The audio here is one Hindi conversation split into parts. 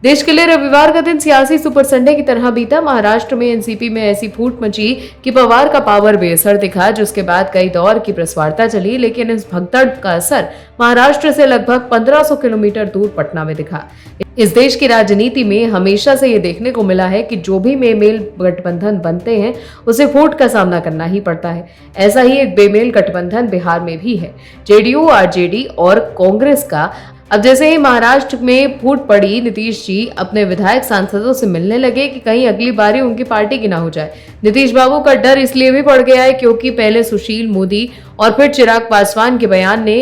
देश के लिए रविवार का दिन सियासी सुपर संडे की तरह बीता। महाराष्ट्र में एनसीपी में ऐसी फूट मची कि पवार का पावर बेअसर दिखा, जिसके बाद कई दौर की प्रस्वारता चली, लेकिन इस भगदड़ का असर महाराष्ट्र से लगभग 1500 किलोमीटर दूर पटना में दिखा। इस देश की राजनीति में हमेशा से ये देखने को मिला है कि जो भी बेमेल गठबंधन बनते हैं उसे फूट का सामना करना ही पड़ता है। ऐसा ही एक बेमेल गठबंधन बिहार में भी है, जेडीयू, आरजेडी और कांग्रेस का। अब जैसे ही महाराष्ट्र में फूट पड़ी, नीतीश जी अपने विधायक सांसदों से मिलने लगे कि कहीं अगली बारी उनकी पार्टी की ना हो जाए। नीतीश बाबू का डर इसलिए भी बढ़ गया है क्योंकि पहले सुशील मोदी और फिर चिराग पासवान के बयान ने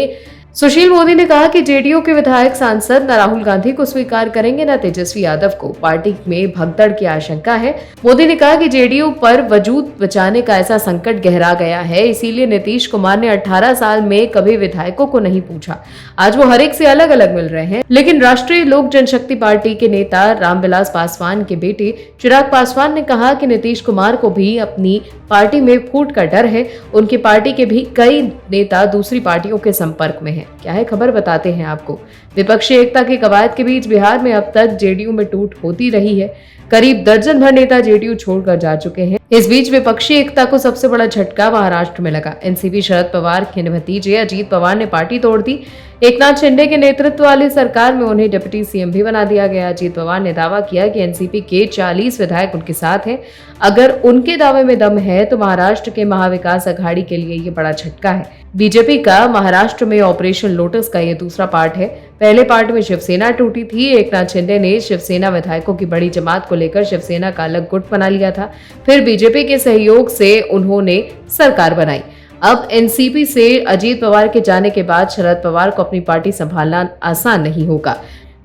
सुशील मोदी ने कहा कि जेडीयू के विधायक सांसद न राहुल गांधी को स्वीकार करेंगे न तेजस्वी यादव को। पार्टी में भगदड़ की आशंका है। मोदी ने कहा कि जेडीयू पर वजूद बचाने का ऐसा संकट गहरा गया है, इसीलिए नीतीश कुमार ने 18 साल में कभी विधायकों को नहीं पूछा। आज वो हर एक से अलग अलग मिल रहे हैं। लेकिन राष्ट्रीय लोक जनशक्ति पार्टी के नेता रामविलास पासवान के बेटे चिराग पासवान ने कहा कि नीतीश कुमार को भी अपनी पार्टी में फूट का डर है। उनकी पार्टी के भी कई नेता दूसरी पार्टियों के संपर्क में हैं। क्या है खबर, बताते हैं आपको। विपक्षी एकता की कवायद के बीच बिहार में अब तक जेडीयू में टूट होती रही है। करीब दर्जन भर नेता जेडीयू छोड़कर जा चुके हैं। इस बीच विपक्षी एकता को सबसे बड़ा झटका महाराष्ट्र में लगा। एनसीपी शरद पवार के भतीजे अजीत पवार ने पार्टी तोड़ दी। एकनाथ शिंदे के नेतृत्व वाली सरकार में उन्हें डिप्टी सीएम भी बना दिया गया। अजीत पवार ने दावा किया कि एनसीपी के 40 विधायक उनके साथ हैं। अगर उनके दावे में दम है तो महाराष्ट्र के महाविकास अघाड़ी के लिए ये बड़ा झटका है। बीजेपी का महाराष्ट्र में ऑपरेशन लोटस का ये दूसरा पार्ट है। पहले पार्ट में शिवसेना टूटी थी। एकनाथ शिंदे ने शिवसेना विधायकों की बड़ी जमात को लेकर शिवसेना का अलग गुट बना लिया था। फिर बीजेपी के सहयोग से उन्होंने सरकार बनाई। अब एनसीपी से अजीत पवार के जाने के बाद शरद पवार को अपनी पार्टी संभालना आसान नहीं होगा।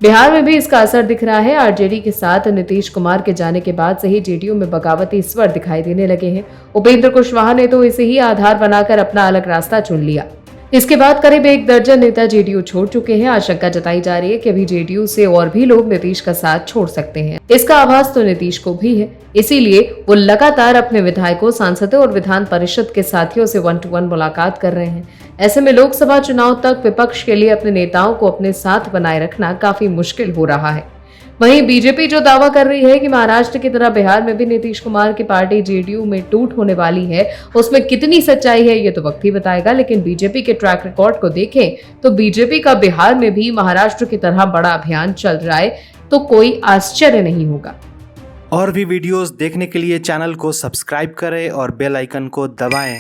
बिहार में भी इसका असर दिख रहा है। आरजेडी के साथ नीतीश कुमार के जाने के बाद से ही जेडीयू में बगावती स्वर दिखाई देने लगे हैं। उपेंद्र कुशवाहा ने तो इसे ही आधार बनाकर अपना अलग रास्ता चुन लिया। इसके बाद करीब 1 दर्जन नेता जेडीयू छोड़ चुके हैं। आशंका जताई जा रही है कि अभी जेडीयू से और भी लोग नीतीश का साथ छोड़ सकते हैं। इसका आभास तो नीतीश को भी है, इसीलिए वो लगातार अपने विधायकों, सांसदों और विधान परिषद के साथियों से 1-to-1 मुलाकात कर रहे हैं। ऐसे में लोकसभा चुनाव तक विपक्ष के लिए अपने नेताओं को अपने साथ बनाए रखना काफी मुश्किल हो रहा है। वहीं बीजेपी जो दावा कर रही है कि महाराष्ट्र की तरह बिहार में भी नीतीश कुमार की पार्टी जेडीयू में टूट होने वाली है, उसमें कितनी सच्चाई है ये तो वक्त ही बताएगा। लेकिन बीजेपी के ट्रैक रिकॉर्ड को देखें तो बीजेपी का बिहार में भी महाराष्ट्र की तरह बड़ा अभियान चल रहा है, तो कोई आश्चर्य नहीं होगा। और भी वीडियोस देखने के लिए चैनल को सब्सक्राइब करें और बेल आइकन को दबाएं।